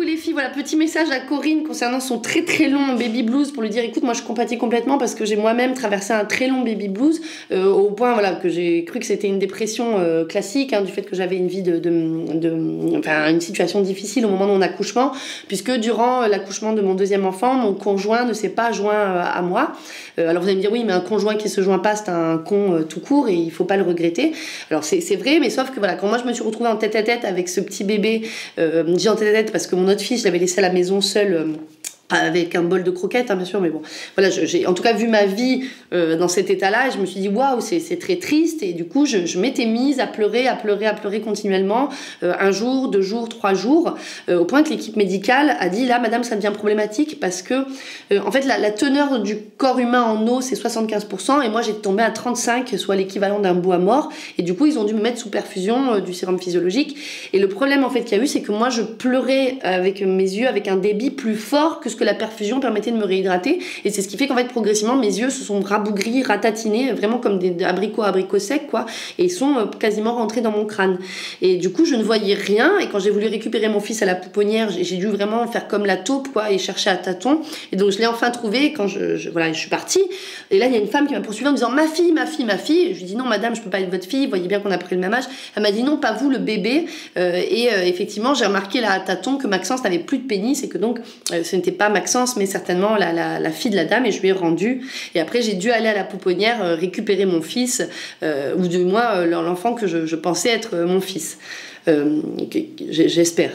Coucou les filles, voilà, petit message à Corinne concernant son très très long baby blues pour lui dire écoute, moi je compatis complètement parce que j'ai moi-même traversé un très long baby blues au point voilà, que j'ai cru que c'était une dépression classique du fait que j'avais une vie enfin, une situation difficile au moment de mon accouchement, puisque durant l'accouchement de mon deuxième enfant, mon conjoint ne s'est pas joint à moi. Alors vous allez me dire oui, mais un conjoint qui se joint pas, c'est un con tout court et il faut pas le regretter. Alors c'est vrai, mais sauf que voilà, quand moi je me suis retrouvée en tête-à-tête avec ce petit bébé, j'ai en tête-à-tête parce que mon autre fille, je l'avais laissé à la maison seule avec un bol de croquettes, bien sûr, mais bon, voilà, j'ai en tout cas vu ma vie dans cet état-là, et je me suis dit waouh, c'est très triste, et du coup, je m'étais mise à pleurer continuellement, un jour, 2 jours, 3 jours, au point que l'équipe médicale a dit là, madame, ça devient problématique parce que, en fait, la teneur du corps humain en eau, c'est 75%, et moi, j'ai tombé à 35, soit l'équivalent d'un bout à mort, et du coup, ils ont dû me mettre sous perfusion du sérum physiologique, et le problème, en fait, qu'il y a eu, c'est que moi, je pleurais avec mes yeux, avec un débit plus fort que ce que la perfusion permettait de me réhydrater, et c'est ce qui fait qu'en fait progressivement mes yeux se sont rabougris, ratatinés, vraiment comme des abricots secs quoi, et ils sont quasiment rentrés dans mon crâne, et du coup je ne voyais rien, et quand j'ai voulu récupérer mon fils à la pouponnière, j'ai dû vraiment faire comme la taupe quoi, et chercher à tâtons, et donc je l'ai enfin trouvé quand voilà, je suis partie, et là il y a une femme qui m'a poursuivie en me disant ma fille, je lui dis non madame, je peux pas être votre fille, vous voyez bien qu'on a pris le même âge, elle m'a dit non pas vous, le bébé, et effectivement j'ai remarqué là à tâtons que Maxence n'avait plus de pénis, et que donc ce n'était pas Maxence, mais certainement la fille de la dame, et je lui ai rendu. Et après, j'ai dû aller à la pouponnière récupérer mon fils, ou du moins l'enfant que je pensais être mon fils. J'espère.